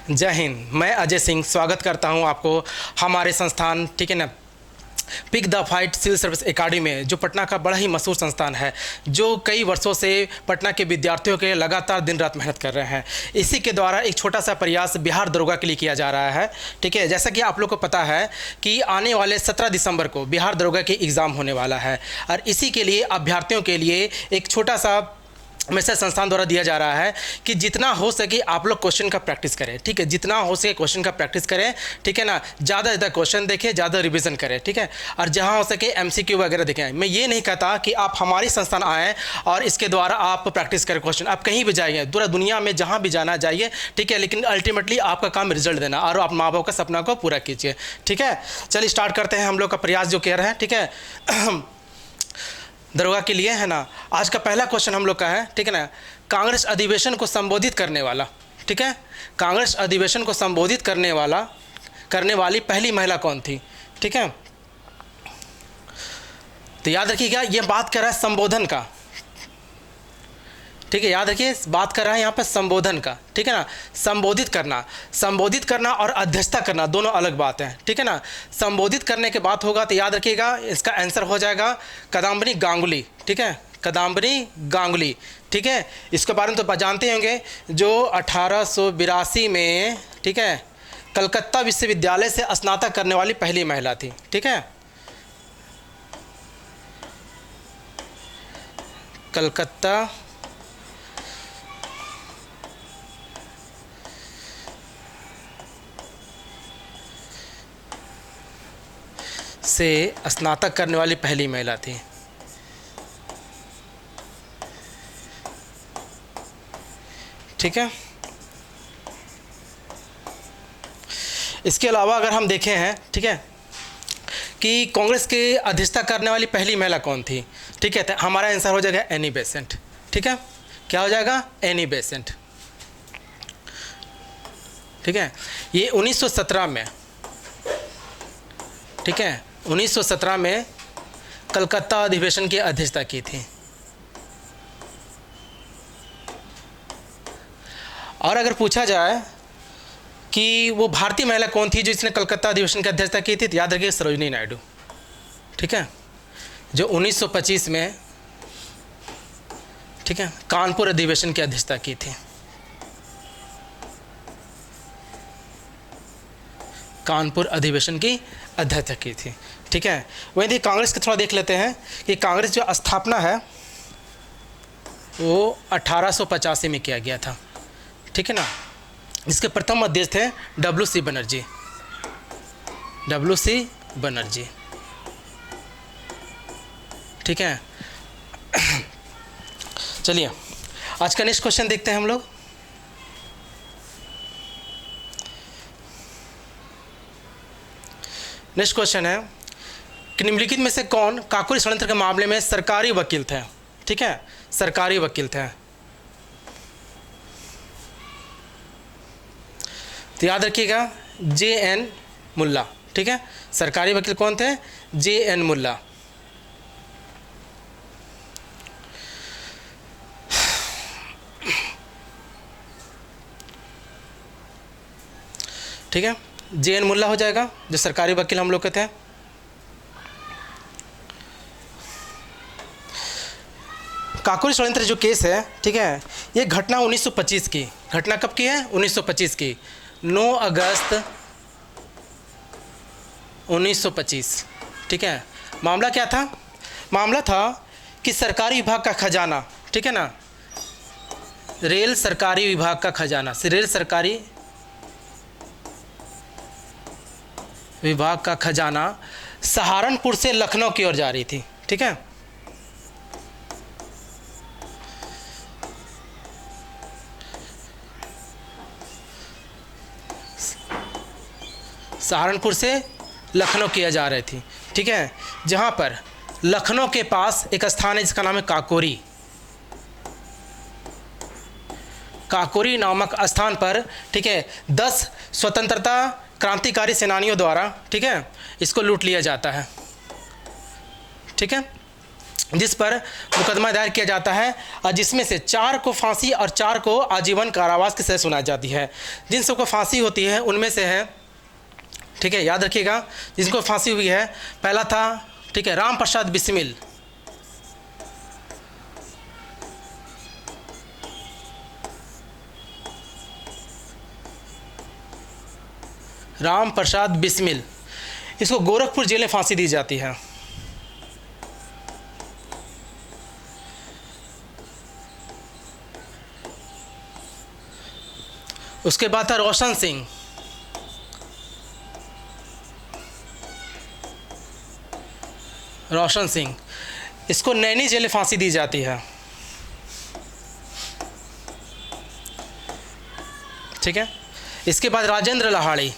जय हिंद। मैं अजय सिंह स्वागत करता हूं आपको हमारे संस्थान, ठीक है ना, pick the fight civil service academy में, जो पटना का बड़ा ही मशहूर संस्थान है, जो कई वर्षों से पटना के विद्यार्थियों के लगातार दिन रात मेहनत कर रहे हैं। इसी के द्वारा एक छोटा सा प्रयास बिहार दरोगा के लिए किया जा रहा है। ठीक है, जैसा कि आप लोग को पता है कि आने वाले 17 दिसंबर को बिहार दरोगा की एग्ज़ाम होने वाला है, और इसी के लिए अभ्यर्थियों के लिए एक छोटा सा मैसेज संस्थान द्वारा दिया जा रहा है कि जितना हो सके आप लोग क्वेश्चन का प्रैक्टिस करें। ठीक है, जितना हो सके क्वेश्चन का प्रैक्टिस करें। ठीक है ना, ज़्यादा ज़्यादा क्वेश्चन देखें, ज़्यादा रिवीजन करें। ठीक है, और जहाँ हो सके एमसीक्यू वगैरह देखें। मैं ये नहीं कहता कि आप हमारी संस्थान आएँ और इसके द्वारा आप प्रैक्टिस करें क्वेश्चन। आप कहीं भी जाइए, पूरा दुनिया में जहाँ भी जाना जाइए, ठीक है, लेकिन अल्टीमेटली आपका काम रिजल्ट देना, और आप माँ बाप का सपना को पूरा कीजिए। ठीक है, चलिए स्टार्ट करते हैं हम लोग का प्रयास जो कह रहे हैं। ठीक है, दरोगा के लिए है ना। आज का पहला क्वेश्चन हम लोग का है, ठीक है ना, कांग्रेस अधिवेशन को संबोधित करने वाला, ठीक है, कांग्रेस अधिवेशन को संबोधित करने वाली पहली महिला कौन थी? ठीक है, तो याद रखिएगा ये बात कर रहा है संबोधन का। ठीक है, याद रखिए बात कर रहा है यहाँ पर संबोधन का। ठीक है ना, संबोधित करना और अध्यक्षता करना दोनों अलग बात है। ठीक है ना, संबोधित करने के बात होगा तो याद रखिएगा इसका आंसर हो जाएगा कादम्बिनी गांगुली। ठीक है, कादम्बिनी गांगुली। ठीक है, इसके बारे में तो जानते होंगे, जो 1882 में, ठीक है, कलकत्ता विश्वविद्यालय से स्नातक करने वाली पहली महिला थी। ठीक है, कलकत्ता से स्नातक करने वाली पहली महिला थी। ठीक है, इसके अलावा अगर हम देखें हैं, ठीक है, कि कांग्रेस के अध्यक्षता करने वाली पहली महिला कौन थी? ठीक है, तो हमारा आंसर हो जाएगा एनी बेसेंट। ठीक है, क्या हो जाएगा? Annie Besant. ठीक है, ये 1917 में, ठीक है, 1917 में कलकत्ता अधिवेशन की अध्यक्षता की थी। और अगर पूछा जाए कि वो भारतीय महिला कौन थी जो इसने कलकत्ता अधिवेशन की अध्यक्षता की थी, तो याद रखिए सरोजिनी नायडू। ठीक है, जो 1925 में, ठीक है, कानपुर अधिवेशन की अध्यक्षता की थी। कानपुर अधिवेशन की अध्यक्षता की थी। ठीक है, वहीं देखिए कांग्रेस का थोड़ा देख लेते हैं कि कांग्रेस जो स्थापना है वो 1885 में किया गया था। ठीक है ना, इसके प्रथम अध्यक्ष थे WC बनर्जी। WC बनर्जी। ठीक है, चलिए आज का नेक्स्ट क्वेश्चन देखते हैं हम लोग। नेक्स्ट क्वेश्चन है कि निम्नलिखित में से कौन काकोरी षड्यंत्र के मामले में सरकारी वकील थे? ठीक है, सरकारी वकील थे। तो याद रखिएगा JN मुल्ला। ठीक है, सरकारी वकील कौन थे? JN मुल्ला। ठीक है, JN मुल्ला हो जाएगा जो सरकारी वकील हम लोग के थे। काकोरी षड्यंत्र जो केस है, ठीक है, ये घटना 1925 की। घटना कब की है? 1925 की, 9 अगस्त 1925। ठीक है, मामला क्या था? मामला था कि सरकारी विभाग का खजाना, ठीक है ना, रेल सरकारी विभाग का खजाना, रेल सरकारी विभाग का खजाना सहारनपुर से लखनऊ की ओर जा रही थी। ठीक है, सहारनपुर से लखनऊ किया जा रही थी। ठीक है, जहाँ पर लखनऊ के पास एक स्थान है जिसका नाम है काकोरी। काकोरी नामक स्थान पर, ठीक है, 10 स्वतंत्रता क्रांतिकारी सेनानियों द्वारा, ठीक है, इसको लूट लिया जाता है। ठीक है, जिस पर मुकदमा दायर किया जाता है और जिसमें से 4 को फांसी और 4 को आजीवन कारावास की सजा सुनाई जाती है। जिन सबको फांसी होती है उनमें से है, ठीक है, याद रखिएगा, जिनको फांसी हुई है, पहला था, ठीक है, राम प्रसाद बिस्मिल, राम प्रसाद बिस्मिल, इसको गोरखपुर जेल में फांसी दी जाती है। उसके बाद था रोशन सिंह, रोशन सिंह, इसको नैनी जेल में फांसी दी जाती है। ठीक है, इसके बाद राजेंद्र लहाड़ी,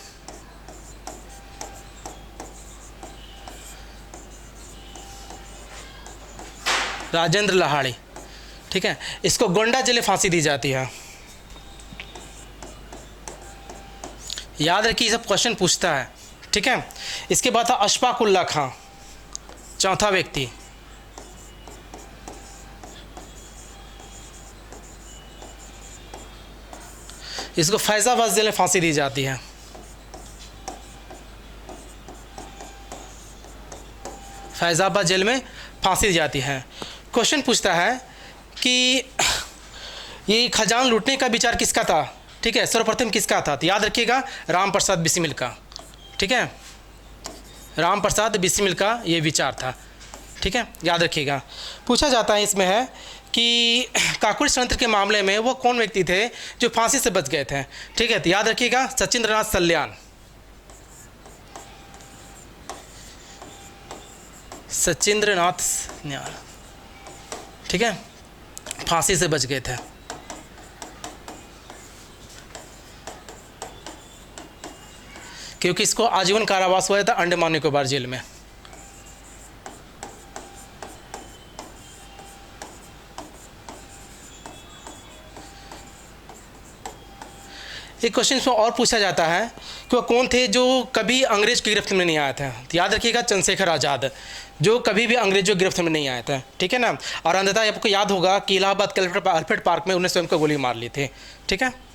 राजेंद्र लहाड़ी, ठीक है, इसको गोंडा जेल में फांसी दी जाती है। याद रखिए, सब क्वेश्चन पूछता है। ठीक है, इसके बाद था अशफाक उल्ला खां, चौथा व्यक्ति, इसको फैजाबाद जेल में फांसी दी जाती है। फैजाबाद जेल में फांसी दी जाती है। क्वेश्चन पूछता है कि ये खजान लूटने का विचार किसका था? ठीक है, सर्वप्रथम किसका था? तो याद रखिएगा, राम प्रसाद बिस्मिल का। ठीक है, राम प्रसाद बिस्मिल का ये विचार था। ठीक है, याद रखिएगा। पूछा जाता है इसमें है कि काकोरी षड्यंत्र के मामले में वो कौन व्यक्ति थे जो फांसी से बच गए थे? ठीक है, तो याद रखिएगा, सचिंद्रनाथ सल्यान, सचिंद्रनाथ सल्यान, ठीक है, फांसी से बच गए थे। क्योंकि इसको आजीवन कारावास हुआ था अंडमान निकोबार जेल में। एक क्वेश्चन इसमें और पूछा जाता है कि वो कौन थे जो कभी अंग्रेज की गिरफ्त में नहीं आए थे? तो याद रखिएगा, चंद्रशेखर आज़ाद, जो कभी भी अंग्रेजों की गिरफ्त में नहीं आए थे। ठीक है ना। और अंततः आपको याद होगा कि इलाहाबाद के अल्फ्रेड पार्क में उन्हें स्वयं को गोली मार ली थी। ठीक है,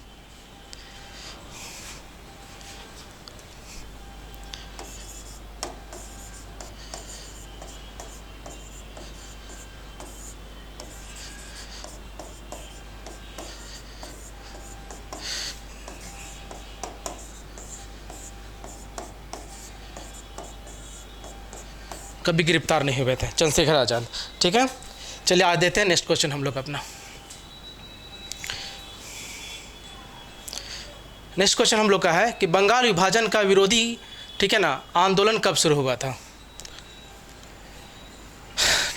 कभी गिरफ्तार नहीं हुए थे चंद्रशेखर आज़ाद। ठीक है, चलिए आज देते हैं नेक्स्ट क्वेश्चन हम लोग अपना। नेक्स्ट क्वेश्चन हम लोग का है कि बंगाल विभाजन का विरोधी, ठीक है ना, आंदोलन कब शुरू हुआ था?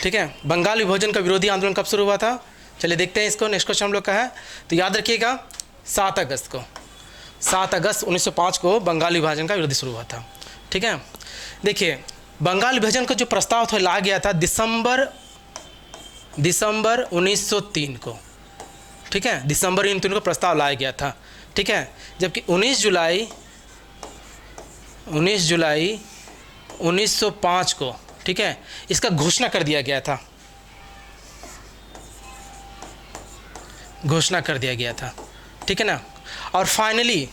ठीक है, बंगाल विभाजन का विरोधी आंदोलन कब शुरू हुआ था? चलिए देखते हैं इसको। नेक्स्ट क्वेश्चन हम लोग का है, तो याद रखिएगा 7 अगस्त को, 7 अगस्त 1905 को बंगाल विभाजन का विरोधी शुरू हुआ था। ठीक है, देखिए बंगाल विभाजन का जो प्रस्ताव था लाया गया था दिसंबर 1903 को। ठीक है, दिसंबर 1903 को प्रस्ताव लाया गया था। ठीक है, जबकि 19 जुलाई 1905 को, ठीक है, इसका घोषणा कर दिया गया था, घोषणा कर दिया गया था। ठीक है ना। और फाइनली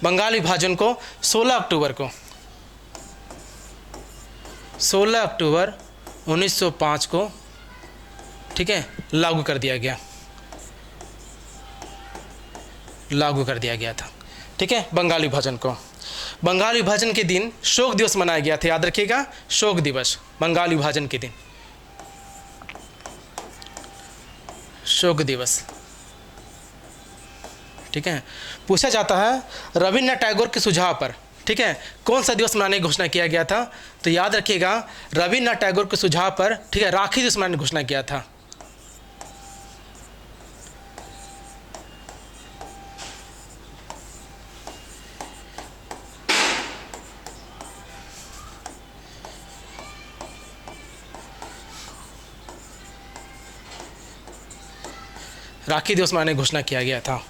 बंगाल विभाजन को 16 अक्टूबर 1905 को, ठीक है, लागू कर दिया गया, लागू कर दिया गया था। ठीक है, बंगाल विभाजन को। बंगाल विभाजन के दिन शोक दिवस मनाया गया था, याद रखिएगा, शोक दिवस, बंगाल विभाजन के दिन शोक दिवस। ठीक है, पूछा जाता है रविन्द्रनाथ टैगोर के सुझाव पर, ठीक है, कौन सा दिवस मनाने की घोषणा किया गया था? तो याद रखिएगा, रविन्द्रनाथ टैगोर के सुझाव पर, ठीक है, राखी दिवस मनाने की घोषणा किया था। राखी दिवस मनाने की घोषणा किया गया था।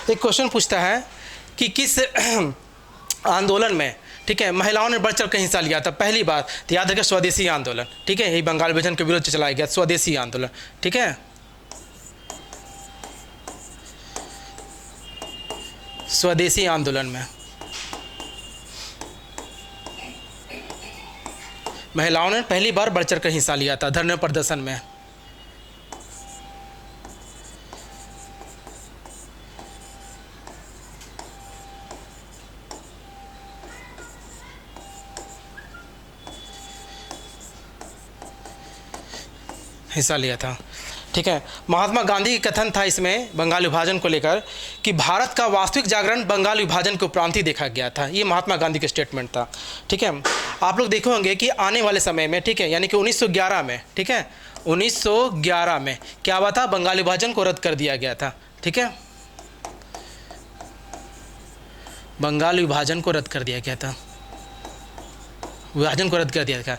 एक क्वेश्चन पूछता है कि किस आंदोलन में, ठीक है, महिलाओं ने बढ़ चढ़ कर हिस्सा लिया था पहली बार। तो याद रखें स्वदेशी आंदोलन, ठीक है, यही बंगाल विभाजन के विरुद्ध चलाया गया स्वदेशी आंदोलन, ठीक है। स्वदेशी आंदोलन में महिलाओं ने पहली बार बढ़ चढ़ कर हिस्सा लिया था धरने प्रदर्शन में। हिस्सा लिया था, ठीक है। महात्मा गांधी का कथन था इसमें बंगाल विभाजन को लेकर कि भारत का वास्तविक जागरण बंगाल विभाजन के उपरांत ही देखा गया था। ये महात्मा गांधी का स्टेटमेंट था, ठीक है। आप लोग देखे होंगे कि आने वाले समय में, ठीक है, यानी कि 1911 में, ठीक है, 1911 में क्या हुआ था, बंगाल विभाजन को रद्द कर दिया गया था, ठीक है, बंगाल विभाजन को रद्द कर दिया गया था, विभाजन को रद्द कर दिया था।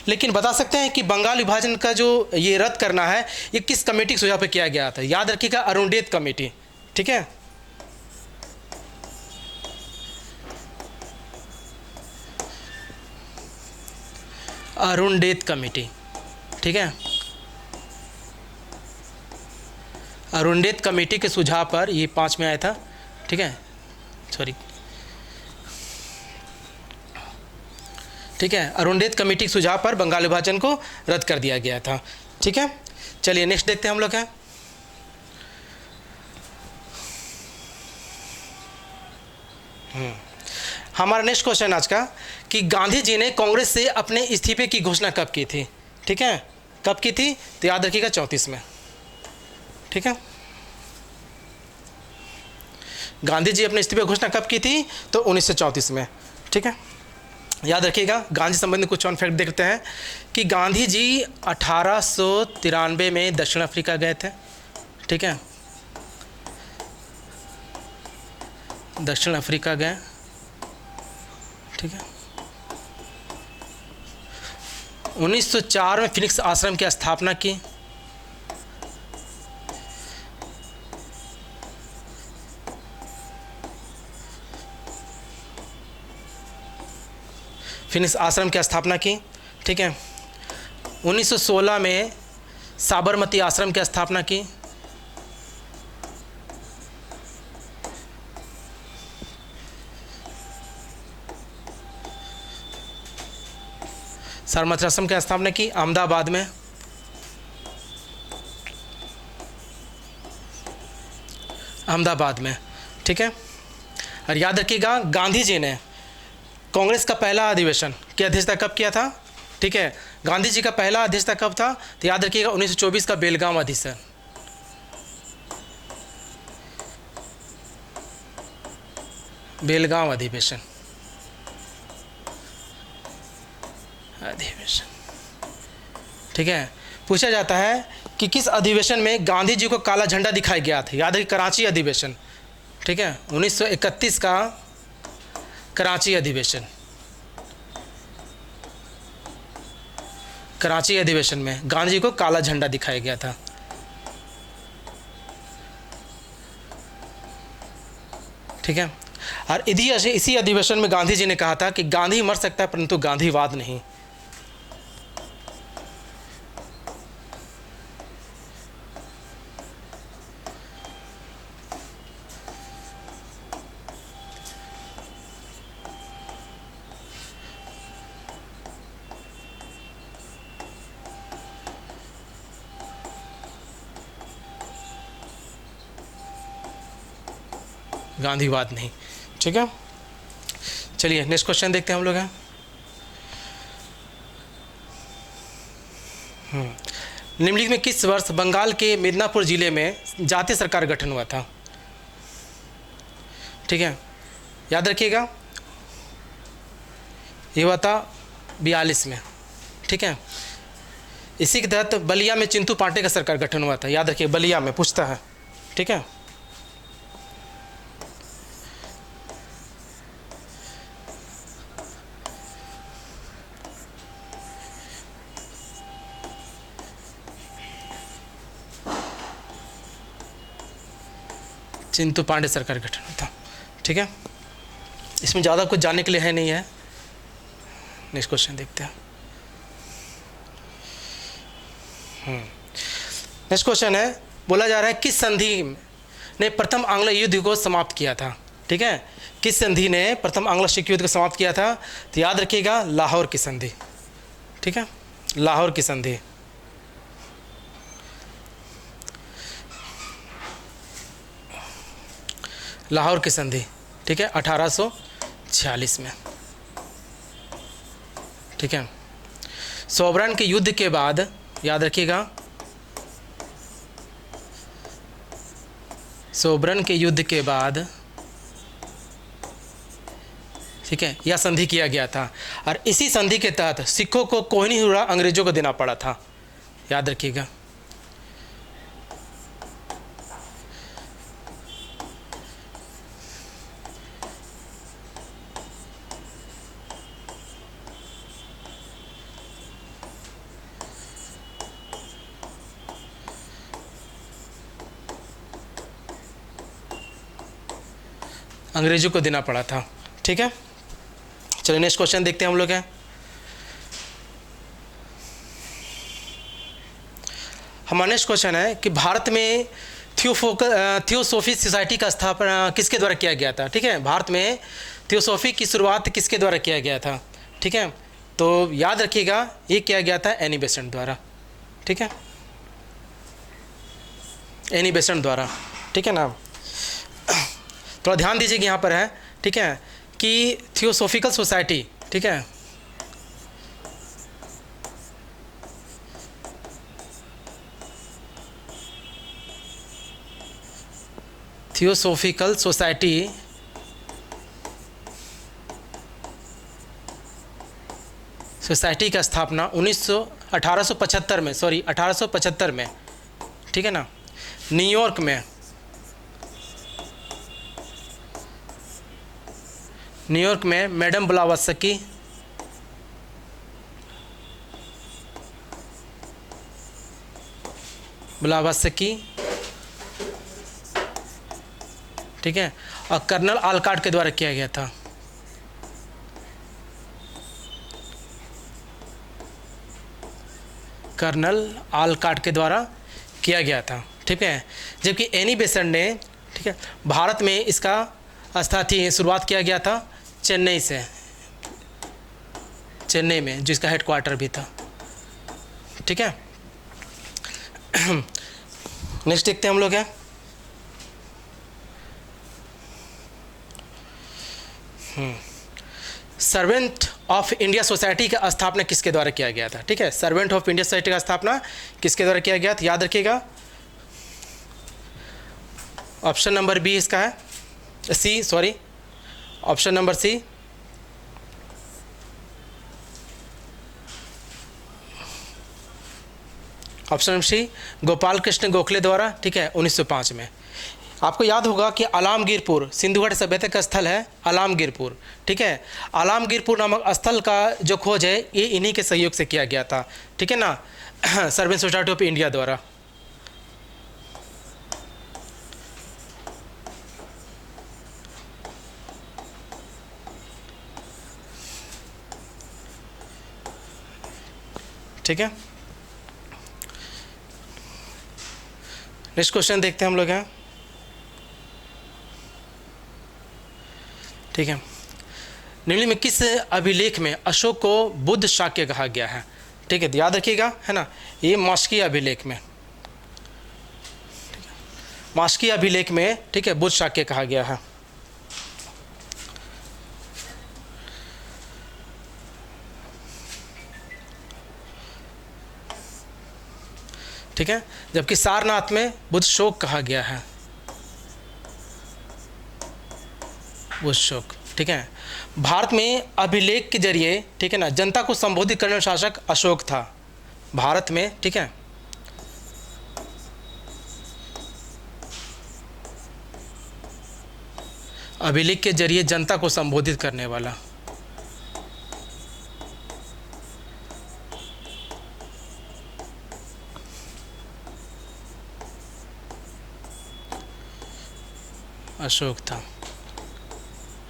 लेकिन बता सकते हैं कि बंगाल विभाजन का जो ये रद्द करना है ये किस कमेटी के सुझाव पे किया गया था? याद रखिएगा, अरुणडेत कमेटी, ठीक है, अरुणडेत कमेटी, ठीक है, अरुणडेत कमेटी के सुझाव पर ये 5 में आया था, ठीक है, सॉरी, ठीक है, अरुणडेत कमेटी के सुझाव पर बंगाल विभाजन को रद्द कर दिया गया था, ठीक है। चलिए नेक्स्ट देखते हैं हम लोग क्या। हमारा नेक्स्ट क्वेश्चन आज का कि गांधी जी ने कांग्रेस से अपने इस्तीफे की घोषणा कब की थी? ठीक है, कब की थी? तो याद रखिएगा 34 में, ठीक है। गांधी जी अपने इस्तीफे की घोषणा कब की थी? तो 1934 में, ठीक है। याद रखिएगा, गांधी संबंधी कुछ और फैक्ट देखते हैं कि गांधी जी 1893 में दक्षिण अफ्रीका गए थे, ठीक है, दक्षिण अफ्रीका गए, ठीक है। 1904 में फिनिक्स आश्रम की स्थापना की, फिनिक्स आश्रम की स्थापना की, ठीक है। 1916 में साबरमती आश्रम की स्थापना की, साबरमती आश्रम की स्थापना की अहमदाबाद में, अहमदाबाद में, ठीक है। और याद रखिएगा, गांधी जी ने कांग्रेस का पहला अधिवेशन की अध्यक्षता कब किया था? ठीक है, गांधी जी का पहला अध्यक्षता कब था? तो याद रखिएगा 1924 का बेलगाम अधिवेशन, बेलगाम अधिवेशन, ठीक है। पूछा जाता है कि किस अधिवेशन में गांधी जी को काला झंडा दिखाया गया था? याद रखिए, कराची अधिवेशन, ठीक है, 1931 का कराची अधिवेशन, कराची अधिवेशन में गांधी जी को काला झंडा दिखाया गया था, ठीक है। और इसी अधिवेशन में गांधी जी ने कहा था कि गांधी मर सकता है परंतु गांधीवाद नहीं। गांधीवाद नहीं, ठीक है। चलिए नेक्स्ट क्वेश्चन देखते हैं हम लोग हैं। निम्नलिखित में किस वर्ष बंगाल के मिदनापुर जिले में जातीय सरकार गठन हुआ था? ठीक है, याद रखिएगा, ये हुआ था 42 में, ठीक है। इसी के तहत बलिया में चिंटू पांडे का सरकार गठन हुआ था। याद रखिए, बलिया में पूछता है, ठीक है। चिंटू पांडे सरकार गठन हुआ था, ठीक है। इसमें ज़्यादा कुछ जानने के लिए है नहीं है। नेक्स्ट क्वेश्चन देखते हैं। नेक्स्ट क्वेश्चन है, बोला जा रहा है किस संधि ने प्रथम आंग्ल युद्ध को समाप्त किया था। ठीक है, किस संधि ने प्रथम आंग्ल सिख युद्ध को समाप्त किया था? तो याद रखिएगा, लाहौर की संधि। ठीक है, लाहौर की संधि। लाहौर की संधि, ठीक है, 1846 में। ठीक है, सोबरन के युद्ध के बाद, याद रखिएगा, सोबरन के युद्ध के बाद, ठीक है, यह संधि किया गया था। और इसी संधि के तहत सिखों को कोहिनूर हीरा अंग्रेजों को देना पड़ा था। याद रखिएगा। अंग्रेजों को देना पड़ा था। ठीक है, चलिए नेक्स्ट क्वेश्चन देखते हैं हम लोग हैं। हमारा नेक्स्ट क्वेश्चन है कि भारत में थियोसॉफी सोसाइटी का स्थापना किसके द्वारा किया गया था। ठीक है, भारत में थियोसॉफी की शुरुआत किसके द्वारा किया गया था। ठीक है, तो याद रखिएगा, ये किया गया था एनी बेसेंट द्वारा। ठीक है, एनी बेसेंट द्वारा। ठीक है ना, थोड़ा ध्यान दीजिए यहाँ पर है। ठीक है, कि थियोसॉफिकल सोसाइटी, ठीक है, थियोसॉफिकल सोसाइटी का स्थापना 1875 में, 1875 में, ठीक है ना, न्यूयॉर्क में, मैडम ब्लावत्स्की, ठीक है, और कर्नल आलकाट के द्वारा किया गया था। कर्नल आलकाट के द्वारा किया गया था। ठीक है, जबकि एनी बेसेंट ने, ठीक है, भारत में इसका शुरुआत किया गया था चेन्नई से, चेन्नई में, जिसका हेडक्वार्टर भी था। ठीक है, नेक्स्ट देखते हैं हम लोग हैं। सर्वेंट ऑफ इंडिया सोसाइटी का स्थापना किसके द्वारा किया गया था। ठीक है, सर्वेंट ऑफ इंडिया सोसाइटी का स्थापना किसके द्वारा किया गया था? याद रखिएगा, ऑप्शन नंबर बी इसका है, C, sorry, option number C, option number C, Gopal Krishna Gokhale द्वारा। ठीक है, 1905 में। आपको याद होगा कि आलमगीरपुर सिंधु घाटी सभ्यता का स्थल है, आलमगीरपुर। ठीक है, आलमगीरपुर नामक स्थल का जो खोज है, ये इन्हीं के सहयोग से किया गया था। ठीक है ना, सर्वेंट सोसाइटी ऑफ इंडिया द्वारा। ठीक है, नेक्स्ट क्वेश्चन देखते हैं हम लोग हैं। ठीक है, निम्न में किस अभिलेख में अशोक को बुद्ध शाक्य कहा गया है? ठीक है, तो याद रखिएगा, है ना, ये मास्की अभिलेख में, मास्की अभिलेख में, ठीक है, बुद्ध शाक्य कहा गया है। ठीक है, जबकि सारनाथ में बुद्ध शोक कहा गया है, बुद्ध शोक। ठीक है, भारत में अभिलेख के जरिए, ठीक है ना, जनता को संबोधित करने वाला शासक अशोक था भारत में। ठीक है, अभिलेख के जरिए जनता को संबोधित करने वाला अशोक था।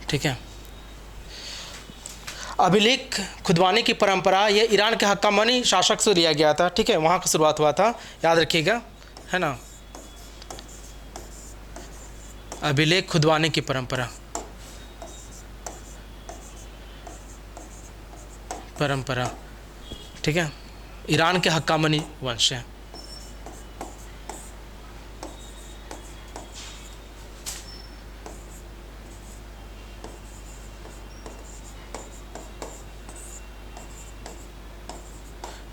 ठीक है, अभिलेख खुदवाने की परंपरा ये ईरान के हक्कामनी शासक से लिया गया था, ठीक है, वहाँ का शुरुआत हुआ था, याद रखिएगा, है ना। अभिलेख खुदवाने की परंपरा ठीक है, ईरान के हक्कामनी वंश है।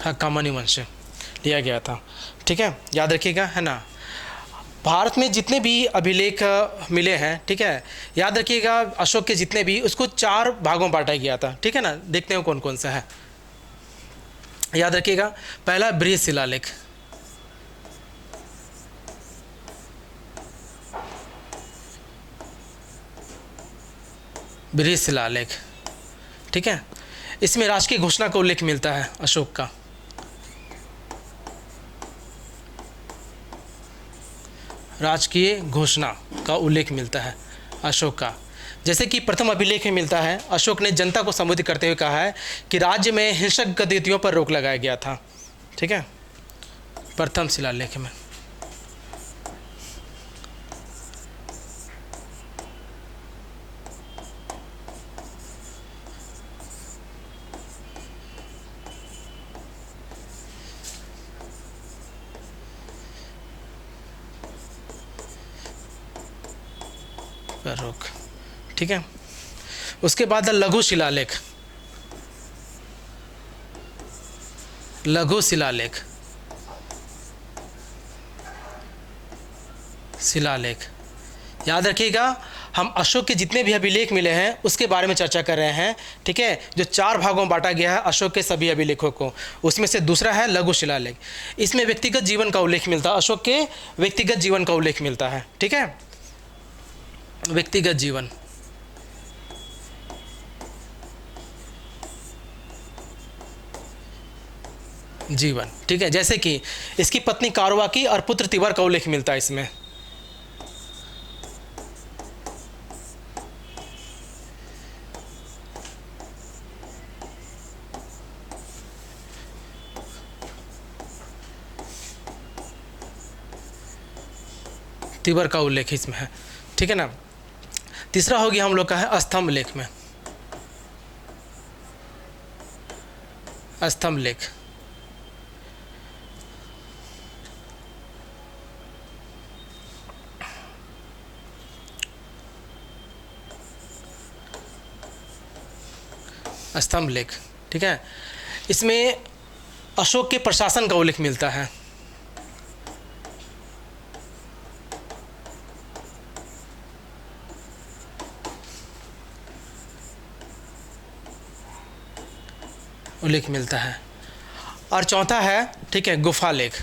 हक्कामनी वंश लिया गया था, ठीक है, याद रखिएगा, है ना। भारत में जितने भी अभिलेख मिले हैं, ठीक है, याद रखिएगा, अशोक के जितने भी, उसको 4 भागों में बांटा गया था, ठीक है ना। देखते हैं कौन कौन सा है, याद रखिएगा। पहला बृहद शिलालेख, बृहद शिलालेख, ठीक है, इसमें राजकीय घोषणा का उल्लेख मिलता है अशोक का। राजकीय घोषणा का उल्लेख मिलता है अशोक का। जैसे कि प्रथम अभिलेख में मिलता है, अशोक ने जनता को संबोधित करते हुए कहा है कि राज्य में हिंसक गतिविधियों पर रोक लगाया गया था, ठीक है, प्रथम शिलालेख में। रोक, ठीक है। उसके बाद लघु शिलालेख, लघु शिलालेख, शिलालेख, याद रखिएगा। हम अशोक के जितने भी अभिलेख मिले हैं उसके बारे में चर्चा कर रहे हैं, ठीक है, जो 4 भागों में बांटा गया है अशोक के सभी अभिलेखों को। उसमें से दूसरा है लघु शिलालेख। इसमें व्यक्तिगत जीवन का उल्लेख मिलता है, अशोक के व्यक्तिगत जीवन का उल्लेख मिलता है, ठीक है, व्यक्तिगत जीवन, ठीक है। जैसे कि इसकी पत्नी कारवाकी और पुत्र तिबर का उल्लेख मिलता है इसमें। तिबर का उल्लेख इसमें है, ठीक है ना। तीसरा हो गया हम लोग का है स्तंभ लेख में, स्तंभ लेख, स्तंभ लेख, ठीक है। इसमें अशोक के प्रशासन का उल्लेख मिलता है, उल्लेख मिलता है। और चौथा है, ठीक है, गुफा लेख,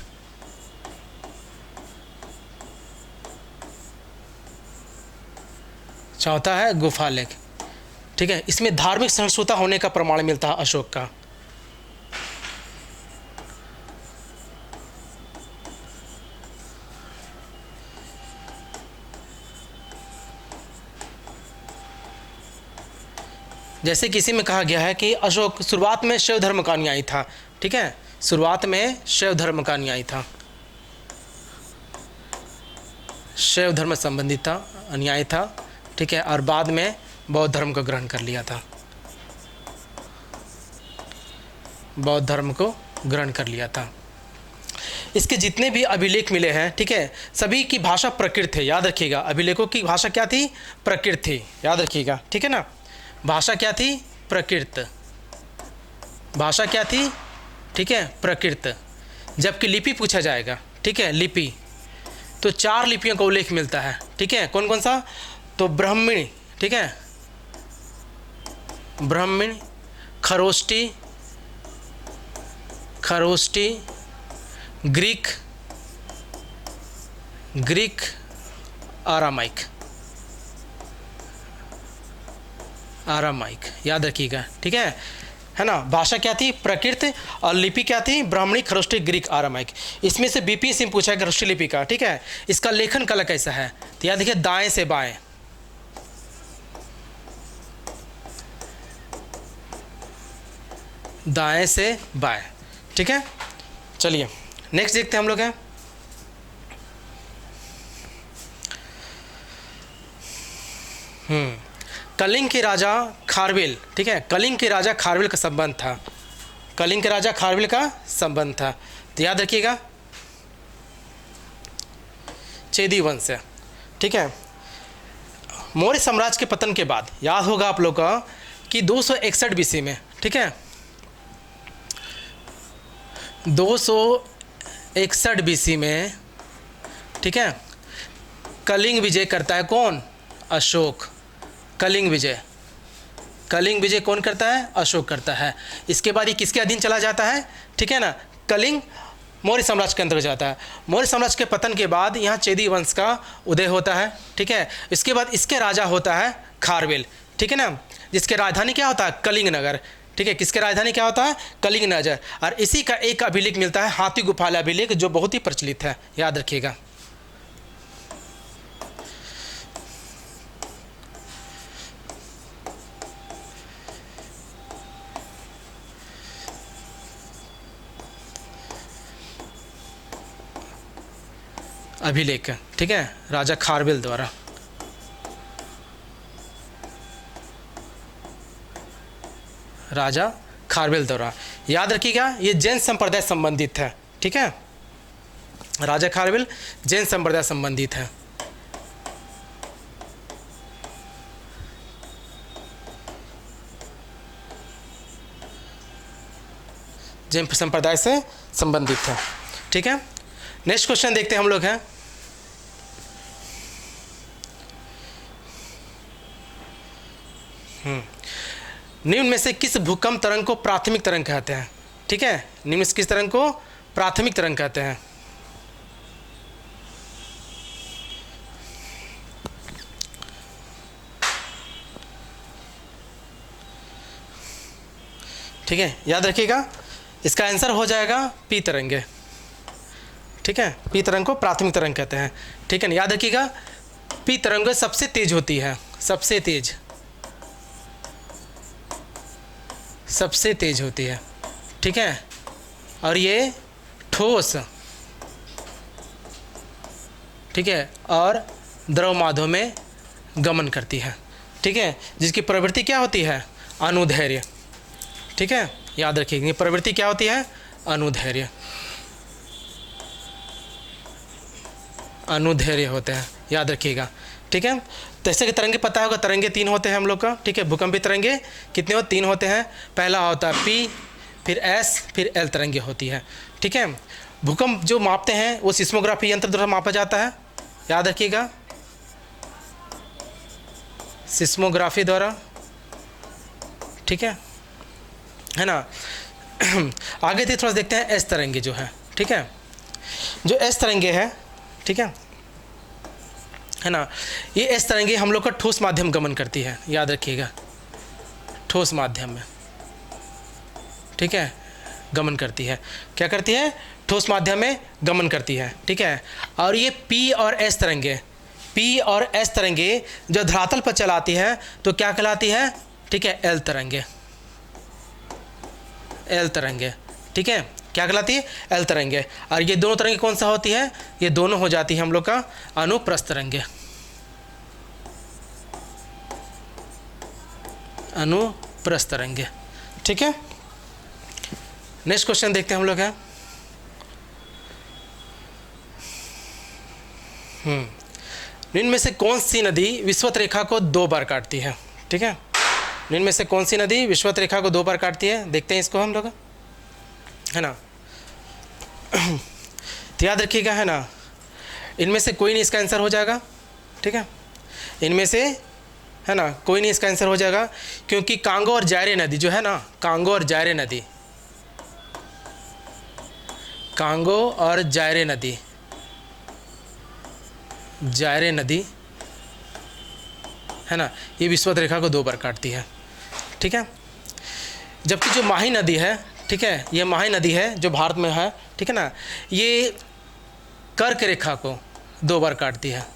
चौथा है गुफा लेख, ठीक है। इसमें धार्मिक सहिष्णुता होने का प्रमाण मिलता है अशोक का। जैसे किसी में कहा गया है कि अशोक शुरुआत में शैव धर्म का अनुयायी था, ठीक है, शुरुआत में शैव धर्म का अनुयायी था, शैव धर्म संबंधित था, अनुयायी था, ठीक है, और बाद में बौद्ध धर्म को ग्रहण कर लिया था, बौद्ध धर्म को ग्रहण कर लिया था। इसके जितने भी अभिलेख मिले हैं, ठीक है, सभी की भाषा प्रकृत है, याद रखिएगा। अभिलेखों की भाषा क्या थी? प्रकृत थी, याद रखिएगा, ठीक है ना। भाषा क्या थी? प्रकृत। भाषा क्या थी? ठीक है, प्रकृत। जबकि लिपि पूछा जाएगा, ठीक है, लिपि, तो 4 लिपियों का उल्लेख मिलता है, ठीक है। कौन कौन सा? तो ब्राह्मणी, ठीक है, ब्राह्मणी, Kharosthi, Kharosthi, Greek, Greek, Aramaic, Aramaic, याद रखिएगा, ठीक है ना। भाषा क्या थी? प्रकृत, और लिपि क्या थी? ब्राह्मणी, खरोष्टी, ग्रीक, आरामाइक। इसमें से बीपीएससी में पूछा है खरोष्टी लिपि का, ठीक है। इसका लेखन कला कैसा है? तो याद देखिए, दाएं से बाएं, दाएं से बाएं। ठीक है, चलिए नेक्स्ट देखते हैं हम लोग हैं। कलिंग के राजा खारवेल, ठीक है, कलिंग के राजा खारवेल का संबंध था, कलिंग के राजा खारवेल का संबंध था, तो याद रखिएगा चेदी वंश है। ठीक है, मौर्य साम्राज्य के पतन के बाद याद होगा आप लोग का कि 261 बीसी में, ठीक है, 261 बीसी में, ठीक है, कलिंग विजय करता है कौन? अशोक। कलिंग विजय, कलिंग विजय कौन करता है? अशोक करता है। इसके बाद ये किसके अधीन चला जाता है? ठीक है ना, कलिंग मौर्य साम्राज्य के अंतर्गत जाता है। मौर्य साम्राज्य के पतन के बाद यहाँ चेदी वंश का उदय होता है। ठीक है, इसके बाद इसके राजा होता है खारवेल, ठीक है ना, जिसके राजधानी क्या होता है? कलिंग नगर। ठीक है, किसके राजधानी क्या होता है? कलिंग नगर। और इसी का एक अभिलेख मिलता है हाथी गुफाला अभिलेख, जो बहुत ही प्रचलित है, याद रखिएगा। अभिलेख, ठीक है, राजा खारवेल द्वारा। राजा खारवेल द्वारा, याद रखिएगा ये जैन संप्रदाय संबंधित है। ठीक है, राजा खारवेल जैन संप्रदाय संबंधित है। जैन संप्रदाय से संबंधित है। ठीक है, नेक्स्ट क्वेश्चन देखते हैं हम लोग हैं। निम्न में से किस भूकंप तरंग को प्राथमिक तरंग कहते हैं? ठीक है, निम्न में से किस तरंग को प्राथमिक तरंग कहते हैं? ठीक है, याद रखिएगा इसका आंसर हो जाएगा पी तरंगे। ठीक है, पी तरंग को प्राथमिक तरंग कहते हैं। ठीक है ना, याद रखिएगा पी तरंग सबसे तेज होती है, सबसे तेज, सबसे तेज होती है। ठीक है, और ये ठोस, ठीक है, और द्रव माध्यम में गमन करती है। ठीक है, जिसकी प्रवृत्ति क्या होती है? अनुधैर्य। ठीक है, याद रखिएगा प्रवृत्ति क्या होती है? अनुधैर्य, अनुधैर्य होते हैं, याद रखिएगा। ठीक है, जैसे कि तरंगे पता होगा, तरंगे 3 होते हैं हम लोग का। ठीक है, भूकंपी तरंगे कितने होते? 3 होते हैं। पहला होता है पी, फिर एस, फिर एल तरंगे होती है। ठीक है, भूकंप जो मापते हैं वो सिस्मोग्राफी यंत्र द्वारा मापा जाता है, याद रखिएगा, सिस्मोग्राफी द्वारा। ठीक है ना। आगे थोड़ा देखते हैं एस तरंगे जो है। ठीक है, जो एस तरंगे है, ठीक है ना, ये एस तरंगे हम लोग का ठोस माध्यम गमन करती है, याद रखिएगा, ठोस माध्यम में। ठीक है, गमन करती है, क्या करती है? ठोस माध्यम में गमन करती है। ठीक है, और ये पी और एस तरंगे, पी और एस तरंगे जो धरातल पर चलाती है तो क्या कहलाती है? ठीक है, एल तरंगे, एल तरंगे। ठीक है, क्या कहलाती है? एल तरंगे। और ये दोनों तरंगे कौन सा होती है? ये दोनों हो जाती है हम लोग का अनुप्रस्थ तरंगे, अनुप्रस्थ तरंगे। ठीक है, नेक्स्ट क्वेश्चन देखते हैं हम लोग हैं। निम्न में से कौन सी नदी विषुवत रेखा को 2 बार काटती है? ठीक है, निम्न में से कौन सी नदी विषुवत रेखा को 2 बार काटती है? देखते हैं इसको हम लोग, है ना। तो याद रखिएगा, है ना, इनमें से कोई नहीं इसका आंसर हो जाएगा। ठीक है, इनमें से, है ना, कोई नहीं इसका आंसर हो जाएगा, क्योंकि कांगो और जायरे नदी जो है ना, कांगो और जायरे नदी, कांगो और जायरे नदी, जायरे नदी, है ना, ये विषुवत रेखा को 2 बार काटती है। ठीक है, जबकि जो माही नदी है, ठीक है, ये माही नदी है जो भारत में है, ठीक है ना, ये कर्क रेखा को 2 बार काटती है,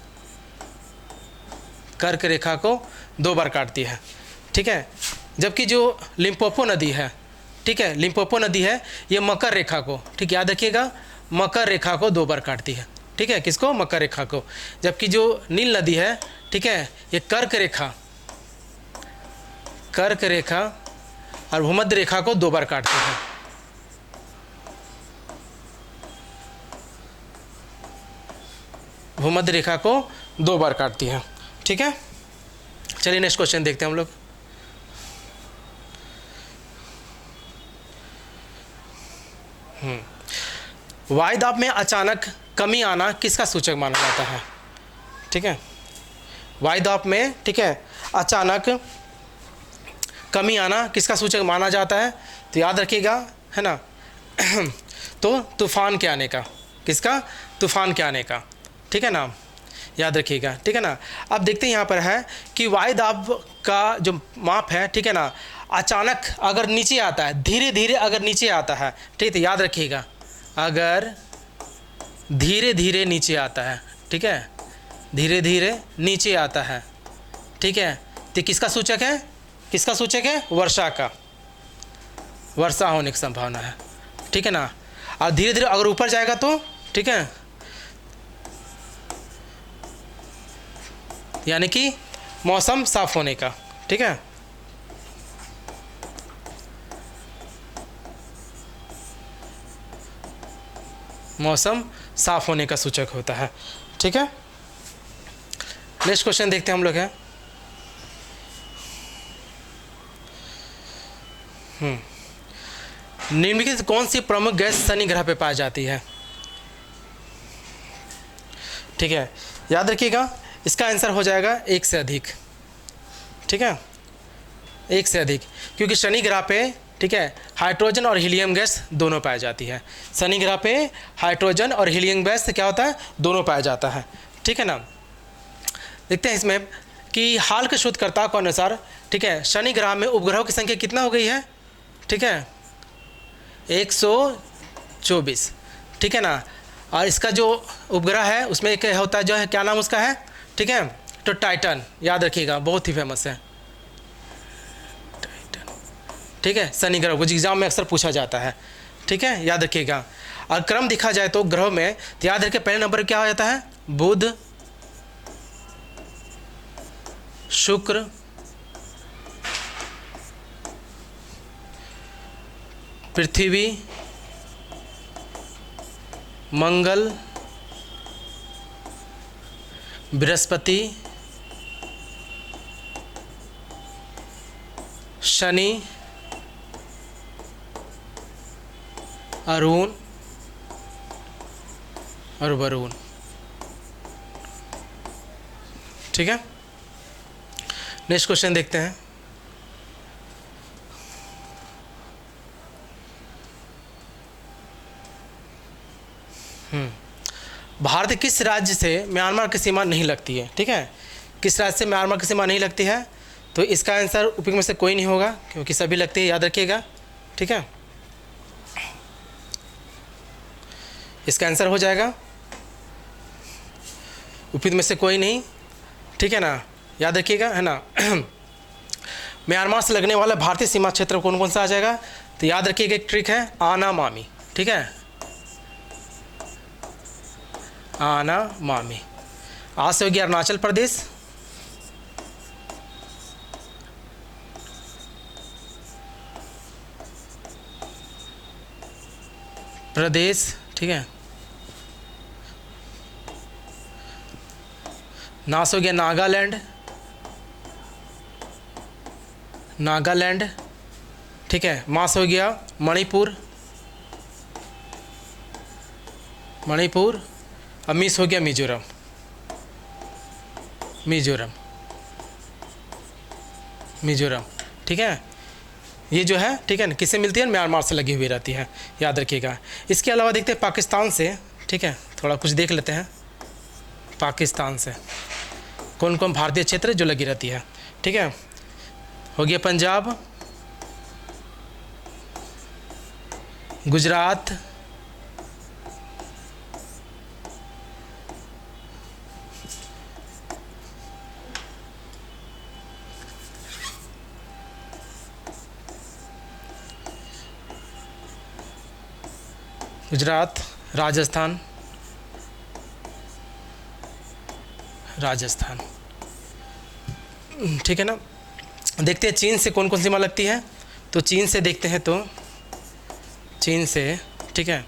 कर्क रेखा को 2 बार काटती है। ठीक है, जबकि जो लिम्पोपो नदी है, ठीक है, लिम्पोपो नदी है, ये मकर रेखा को, ठीक याद रखिएगा, मकर रेखा को 2 बार काटती है, ठीक है, किसको, मकर रेखा को। जबकि जो नील नदी है, ठीक है, ये कर्क रेखा और भूमध्य रेखा को 2 बार काटती है। भूमध्य रेखा को 2 बार काटती है, ठीक है। चलिए नेक्स्ट क्वेश्चन देखते हैं हम लोग। वायुदाब में अचानक कमी आना किसका सूचक माना जाता है, ठीक है। वायुदाब में, ठीक है, अचानक कमी आना किसका सूचक माना जाता है, तो याद रखिएगा, है ना। तो तूफान के आने का, किसका, तूफान के आने का, ठीक है ना, याद रखिएगा, ठीक है ना। अब देखते हैं यहाँ पर है कि वायुदाब का जो माप है, ठीक है ना, अचानक अगर नीचे आता है, धीरे धीरे अगर नीचे आता है, ठीक है, तो याद रखिएगा, अगर धीरे धीरे नीचे आता है, ठीक है, धीरे धीरे नीचे आता है, ठीक है, तो किसका सूचक है, किसका सूचक है, वर्षा का, वर्षा होने की संभावना है, ठीक है ना। और धीरे धीरे अगर ऊपर जाएगा तो, ठीक है, यानी कि मौसम साफ होने का, ठीक है। मौसम साफ होने का सूचक होता है, ठीक है। नेक्स्ट क्वेश्चन देखते हैं हम लोग है। निम्नलिखित कौन सी प्रमुख गैस शनि ग्रह पे पाई जाती है, ठीक है, याद रखिएगा, इसका आंसर हो जाएगा 1 से अधिक, ठीक है, 1 से अधिक, क्योंकि शनि ग्रह पे, ठीक है, हाइड्रोजन और हीलियम गैस दोनों पाई जाती है। शनि ग्रह पे हाइड्रोजन और हीलियम गैस क्या होता है, दोनों पाया जाता है, ठीक है ना। देखते हैं इसमें कि हाल के शोधकर्ता के अनुसार, ठीक है, शनि ग्रह में उपग्रहों की संख्या कितना हो गई है, ठीक है, 124, ठीक है ना। और इसका जो उपग्रह है उसमें एक होता है, जो है क्या नाम उसका है, ठीक है, तो टाइटन, याद रखिएगा, बहुत ही फेमस है टाइटन, ठीक है, शनि ग्रह को एग्जाम में अक्सर पूछा जाता है, ठीक है, याद रखिएगा। और क्रम देखा जाए तो ग्रहों में, तो याद रखिए पहले नंबर क्या हो जाता है, बुध, शुक्र, पृथ्वी, मंगल, बृहस्पति, शनि, अरुण और वरुण, ठीक है। नेक्स्ट क्वेश्चन देखते हैं। भारत किस राज्य से म्यांमार की सीमा नहीं लगती है, ठीक है, किस राज्य से म्यांमार की सीमा नहीं लगती है, तो इसका आंसर उपयुक्त में से कोई नहीं होगा, क्योंकि सभी लगती है, याद रखिएगा, ठीक है। इसका आंसर हो जाएगा उपयुक्त में से कोई नहीं, ठीक है ना, याद रखिएगा, है ना। म्यांमार से लगने वाला भारतीय सीमा क्षेत्र कौन कौन सा आ जाएगा, तो याद रखिएगा एक ट्रिक है, आना मामी, ठीक है, आना मामी। आज से हो गया अरुणाचल प्रदेश, ठीक है, नास हो गया नागालैंड, ठीक है, मास हो गया मणिपुर, अब मिस हो गया मिजोरम, ठीक है। ये जो है, ठीक है ना, किससे मिलती है, म्यांमार से लगी हुई रहती है, याद रखिएगा। इसके अलावा देखते हैं पाकिस्तान से, ठीक है, थोड़ा कुछ देख लेते हैं पाकिस्तान से कौन कौन भारतीय क्षेत्र जो लगी रहती है, ठीक है। हो गया पंजाब, गुजरात, गुजरात, राजस्थान, राजस्थान। ठीक है ना। देखते हैं चीन से कौन कौन सीमा लगती है। तो चीन से देखते हैं, तो चीन से, ठीक है,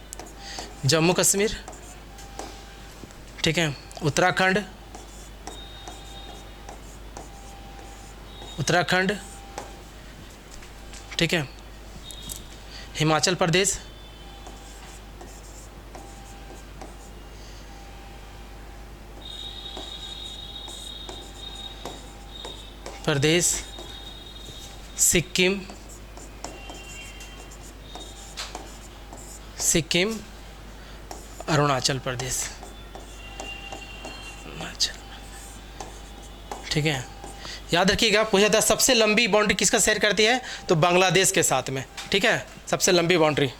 जम्मू कश्मीर, ठीक है, उत्तराखंड, उत्तराखंड, ठीक है, हिमाचल प्रदेश, सिक्किम, सिक्किम, अरुणाचल प्रदेश, ठीक है। याद रखिएगा, पूछा था सबसे लंबी बाउंड्री किसका शेयर करती है, तो बांग्लादेश के साथ में, ठीक है, सबसे लंबी बाउंड्री।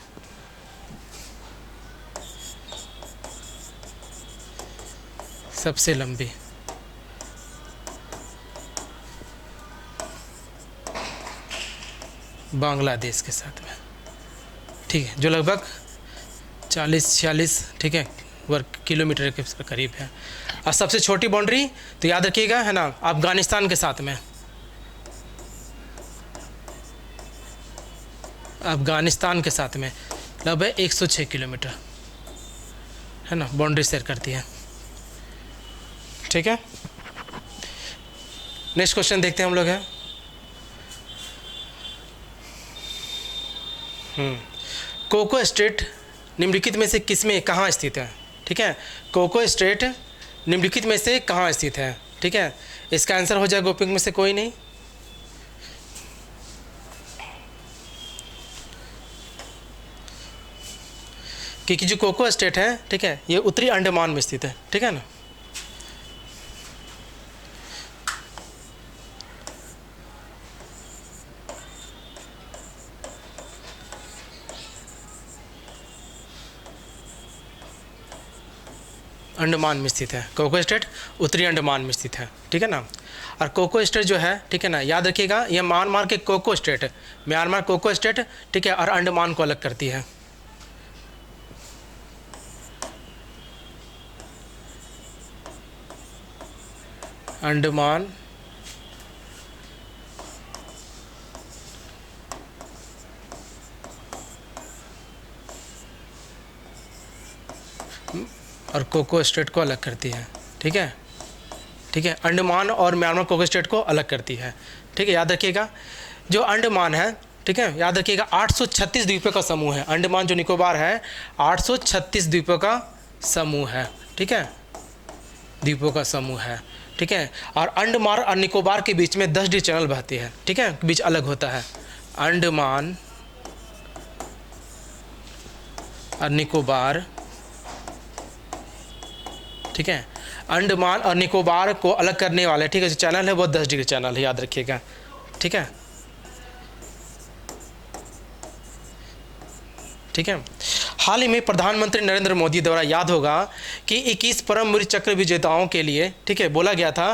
सबसे लंबी, बांग्लादेश के साथ में, ठीक है, जो लगभग 40-46, ठीक है, वर्ग किलोमीटर के करीब है। और सबसे छोटी बाउंड्री तो याद रखिएगा, है ना, अफगानिस्तान के साथ में, अफगानिस्तान के साथ में लगभग 106 किलोमीटर, है ना, बाउंड्री शेयर करती है। ठीक है, नेक्स्ट क्वेश्चन देखते हैं हम लोग है। कोको स्टेट निम्नलिखित में से किसमें कहाँ स्थित है। ठीक है, कोको स्टेट निम्नलिखित में से कहाँ स्थित है। ठीक है, इसका आंसर हो जाएगा गोपिंग में से कोई नहीं। क्योंकि जो कोको स्टेट है, ठीक है, ये उत्तरी अंडमान में स्थित है। ठीक है ना। अंडमान में स्थित है कोको स्टेट, उत्तरी अंडमान में स्थित है। ठीक है ना। और कोको स्टेट जो है, ठीक है ना, याद रखिएगा, ये म्यांमार के Coco state, Myanmar Coco state, ठीक है, और अंडमान को अलग करती है। अंडमान और कोको स्टेट को अलग करती है। ठीक है, ठीक है, अंडमान और म्यांमार कोको स्टेट को अलग करती है। ठीक है, याद रखिएगा, जो अंडमान है, ठीक है, याद रखिएगा, 836 द्वीपों का समूह है। अंडमान जो निकोबार है, 836 द्वीपों का समूह है। ठीक है, द्वीपों का समूह है। ठीक है, और अंडमान और निकोबार के बीच में 10 चैनल बहती है। ठीक है, बीच अलग होता है। अंडमान और निकोबार, ठीक है, अंडमान और निकोबार को अलग करने वाले, ठीक है, जो चैनल है वो 10 डिग्री चैनल है, याद रखिएगा। ठीक है, ठीक है। हाल ही में प्रधानमंत्री नरेंद्र मोदी द्वारा, याद होगा कि 21 परमवीर चक्र विजेताओं के लिए, ठीक है, बोला गया था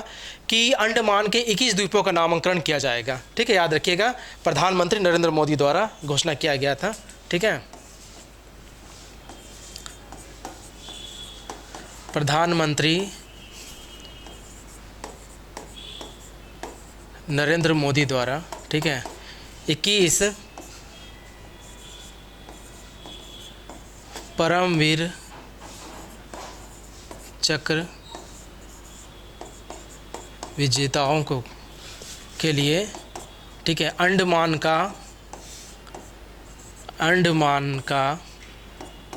कि अंडमान के 21 द्वीपों का नामकरण किया जाएगा। ठीक है, याद रखिएगा, प्रधानमंत्री नरेंद्र मोदी द्वारा घोषणा किया गया था। ठीक है, प्रधानमंत्री नरेंद्र मोदी द्वारा, ठीक है, 21 परमवीर चक्र विजेताओं को के लिए, ठीक है, अंडमान का,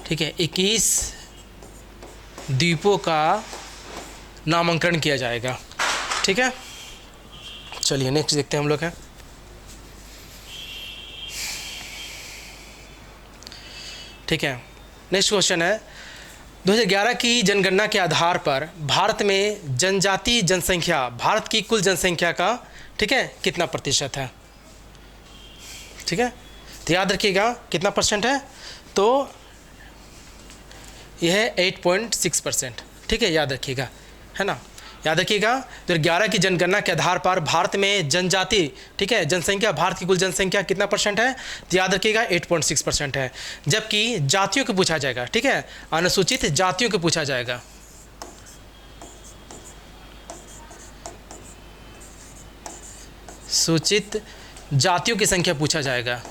ठीक है, 21 द्वीपों का नामांकन किया जाएगा। ठीक है, चलिए नेक्स्ट देखते हैं हम लोग हैं। ठीक है, नेक्स्ट क्वेश्चन है, 2011 की जनगणना के आधार पर भारत में जनजाति जनसंख्या भारत की कुल जनसंख्या का, ठीक है, कितना प्रतिशत है। ठीक है, तो याद रखिएगा कितना परसेंट है, तो यह है 8.6%। ठीक है, याद रखिएगा, है ना, याद रखिएगा, 2011 की जनगणना के आधार पर भारत में जनजाति, ठीक है, जनसंख्या, भारत की कुल जनसंख्या कितना परसेंट है, तो याद रखिएगा 8.6% है। जबकि जातियों को पूछा जाएगा, ठीक है, अनुसूचित जातियों को पूछा जाएगा, सूचित जातियों की संख्या पूछा जाएगा,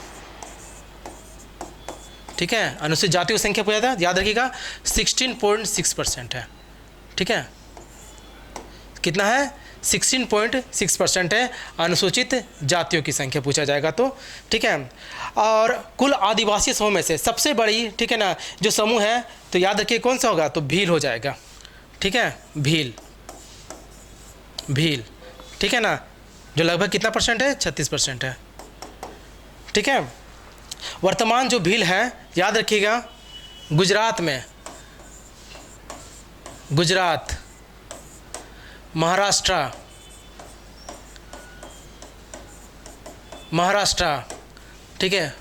ठीक है, अनुसूचित जातियों की संख्या पूछा था, याद रखिएगा 16.6% है, ठीक है, कितना है, 16.6% है अनुसूचित जातियों की संख्या पूछा जाएगा तो, ठीक है। और कुल आदिवासी समूह में से सबसे बड़ी, ठीक है ना, जो समूह है तो याद रखिए कौन सा होगा, तो भील हो जाएगा, ठीक है, भील, भील, ठीक है ना, जो लगभग कितना परसेंट है, 36% है, ठीक है। वर्तमान जो भील है, याद रखिएगा गुजरात में, गुजरात, महाराष्ट्र, महाराष्ट्र, ठीक है,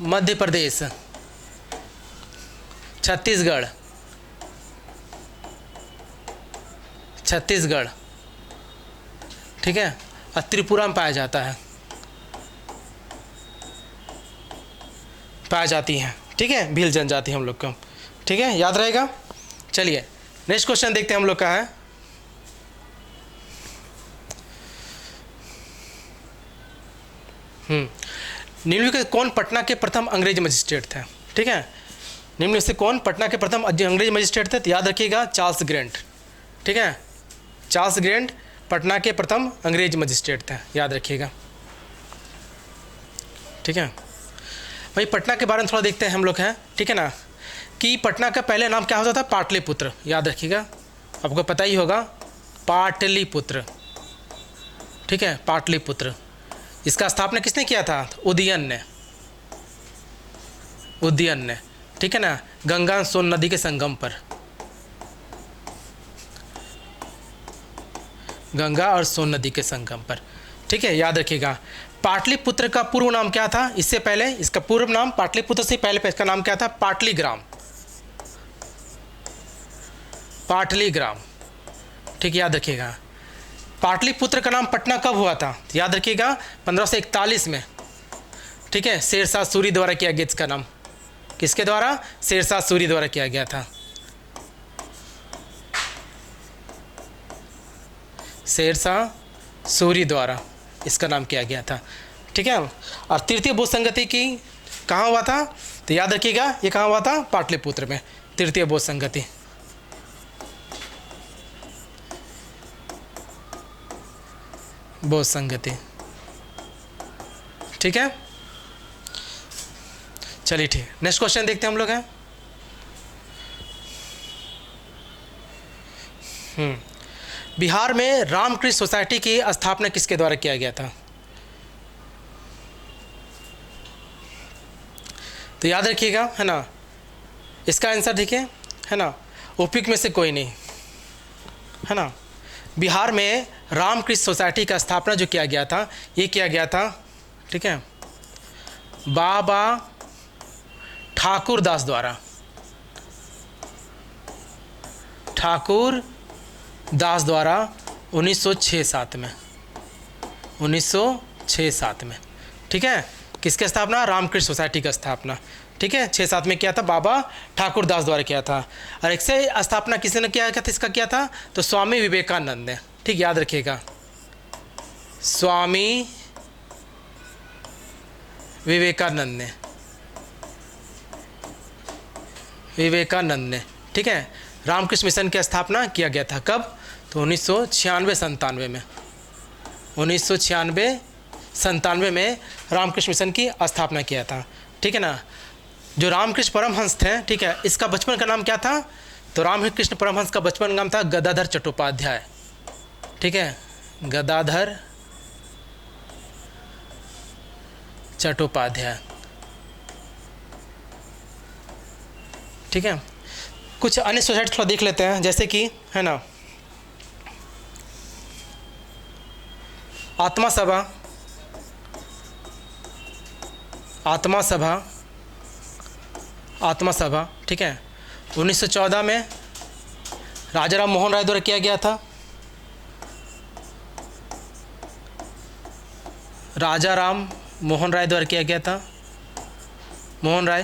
मध्य प्रदेश, छत्तीसगढ़, छत्तीसगढ़, ठीक है, और त्रिपुरा में पाया जाता है, पाया जाती हैं, ठीक है, भील जनजाति हम लोग को, ठीक है, याद रहेगा। चलिए नेक्स्ट क्वेश्चन देखते हैं हम लोग का है, निम्नलिखित में से कौन पटना के प्रथम अंग्रेज मजिस्ट्रेट थे, ठीक है, निम्न में से कौन पटना के प्रथम अंग्रेज मजिस्ट्रेट थे, तो याद रखिएगा चार्ल्स ग्रैंट, ठीक है, चार्ल्स ग्रैंट पटना के प्रथम अंग्रेज मजिस्ट्रेट थे, याद रखिएगा, ठीक है। भाई पटना के बारे में थोड़ा देखते हैं हम लोग हैं, ठीक है ना, कि पटना का पहले नाम क्या होता था, पाटलिपुत्र, याद रखिएगा, आपको पता ही होगा, पाटलिपुत्र, ठीक है, पाटलिपुत्र। इसका स्थापना किसने किया था, उदयन ने, उदयन ने, ठीक है ना, गंगा सोन नदी के संगम पर, गंगा और सोन नदी के संगम पर, ठीक है, याद रखिएगा। पाटलिपुत्र का पूर्व नाम क्या था, इससे पहले, इसका पूर्व नाम पाटलिपुत्र से पहले इसका नाम क्या था, पाटलीग्राम, पाटलीग्राम, ठीक, याद रखिएगा। पाटलिपुत्र का नाम पटना कब हुआ था, याद रखिएगा 1541 में, ठीक है, शेरशाह सूरी द्वारा किया गया, इसका नाम किसके द्वारा, शेरशाह सूरी द्वारा किया गया था, शेरशाह सूरी द्वारा इसका नाम किया गया था, ठीक है। और तृतीय बोध संगति की कहाँ हुआ था, तो याद रखिएगा ये कहाँ हुआ था, पाटलिपुत्र में, तृतीय बोध संगति, बोध संगति, ठीक है। चलिए ठीक, नेक्स्ट क्वेश्चन देखते हैं हम लोग हैं, बिहार में रामकृष्ण सोसाइटी की स्थापना किसके द्वारा किया गया था, तो याद रखिएगा, है ना, इसका आंसर देखिए, है ना, उपयुक्त में से कोई नहीं, है ना। बिहार में रामकृष्ण सोसाइटी का स्थापना जो किया गया था, ये किया गया था, ठीक है, बाबा ठाकुर दास द्वारा, ठाकुर दास द्वारा 1906-7 में, 1906-7 में, ठीक है, किसकी स्थापना, रामकृष्ण सोसाइटी का स्थापना, ठीक है, 6-7 में किया था, बाबा ठाकुर दास द्वारा किया था। और एक से स्थापना किसने किया था, इसका किया था, तो स्वामी विवेकानंद ने, ठीक, याद रखिएगा, स्वामी विवेकानंद ने, विवेकानंद ने, ठीक है, रामकृष्ण मिशन की स्थापना किया गया था, कब, तो 1996-97 में, 1996-97 में रामकृष्ण मिशन की स्थापना किया था, ठीक है ना। जो रामकृष्ण परमहंस थे, ठीक है, इसका बचपन का नाम क्या था, तो रामकृष्ण परमहंस का बचपन नाम था गदाधर चट्टोपाध्याय, ठीक है, गदाधर चट्टोपाध्याय, ठीक है। कुछ अन्य सोसाइटी थोड़ा देख लेते हैं, जैसे कि, है ना, आत्मा सभा, आत्मा सभा, आत्मा सभा, ठीक है, 1914 में राजा राम मोहन राय द्वारा किया गया था, राजा राम मोहन राय द्वारा किया गया था, मोहन राय,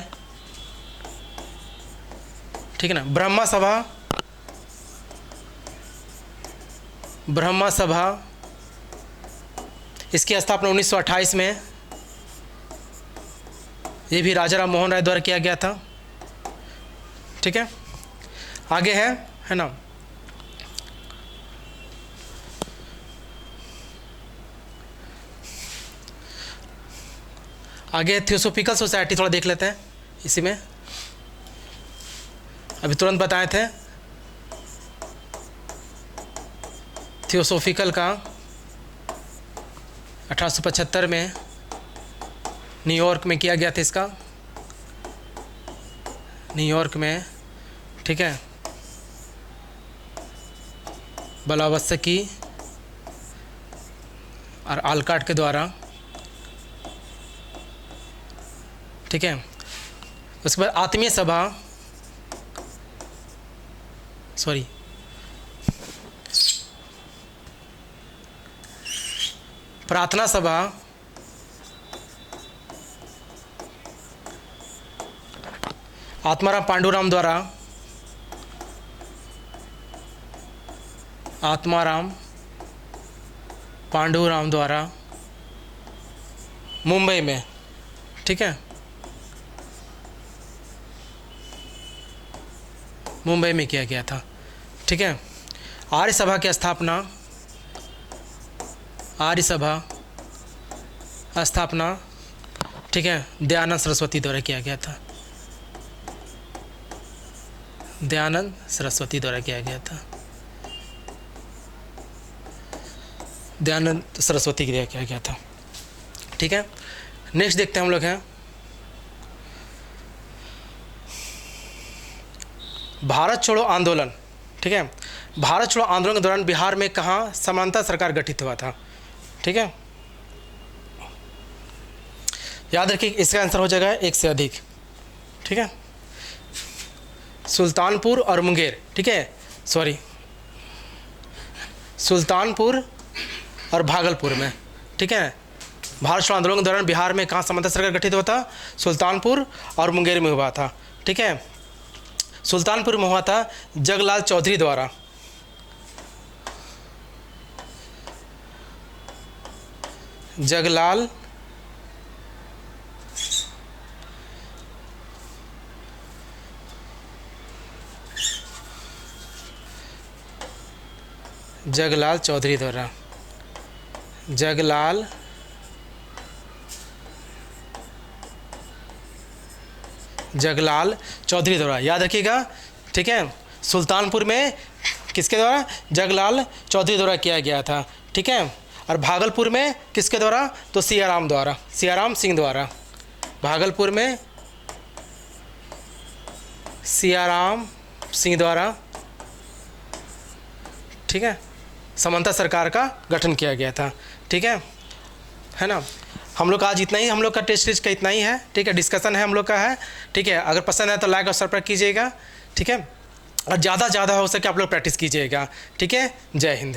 ठीक है ना। ब्रह्मा सभा, ब्रह्मा सभा, इसकी स्थापना 1928 में, ये भी राजा राम मोहन राय द्वारा किया गया था, ठीक है। आगे है ना, आगे थियोसोफिकल सोसाइटी थोड़ा देख लेते हैं इसी में, अभी तुरंत बताए थे थियोसोफिकल का 1875 में न्यूयॉर्क में किया गया था इसका, न्यूयॉर्क में, ठीक है। ब्लावत्स्की और आलकाट के द्वारा, ठीक है। उसके बाद आत्मीय सभा, सॉरी, प्रार्थना सभा, आत्माराम पांडुराम द्वारा, आत्माराम पांडुराम द्वारा मुंबई में, ठीक है, मुंबई में किया गया था, ठीक है। आर्य सभा की स्थापना, आर्य सभा स्थापना, ठीक है, दयानंद सरस्वती द्वारा किया गया था, दयानंद सरस्वती द्वारा किया गया था, दयानंद सरस्वती के द्वारा किया गया था, ठीक है। नेक्स्ट देखते हैं हम लोग हैं भारत छोड़ो आंदोलन, ठीक है। भारत छोड़ो आंदोलन के दौरान बिहार में कहाँ समानता सरकार गठित हुआ था, ठीक है। याद रखिए इसका आंसर हो जाएगा एक से अधिक, ठीक है। सुल्तानपुर और मुंगेर, ठीक है, सॉरी, सुल्तानपुर और भागलपुर में, ठीक है। भारत छोड़ो आंदोलन के दौरान बिहार में कहाँ समानता सरकार गठित हुआ था, सुल्तानपुर और मुंगेर में हुआ था, ठीक है। सुल्तानपुर में हुआ था जगलाल चौधरी द्वारा, जगलाल जगलाल चौधरी द्वारा, जगलाल जगलाल चौधरी द्वारा, याद रखिएगा, ठीक है। सुल्तानपुर में किसके द्वारा, जगलाल चौधरी द्वारा किया गया था, ठीक है। और भागलपुर में किसके द्वारा, तो सियाराम द्वारा, सियाराम सिंह द्वारा, भागलपुर में सियाराम सिंह द्वारा, ठीक है, समानता सरकार का गठन किया गया था, ठीक है ना। हम लोग का आज इतना ही, हम लोग का टेस्ट सीरीज का इतना ही है, ठीक है। डिस्कशन है हम लोग का है, ठीक है। अगर पसंद है तो लाइक और सब्सक्राइब कीजिएगा, ठीक है। और ज़्यादा हो सके आप लोग प्रैक्टिस कीजिएगा, ठीक है। जय हिंद।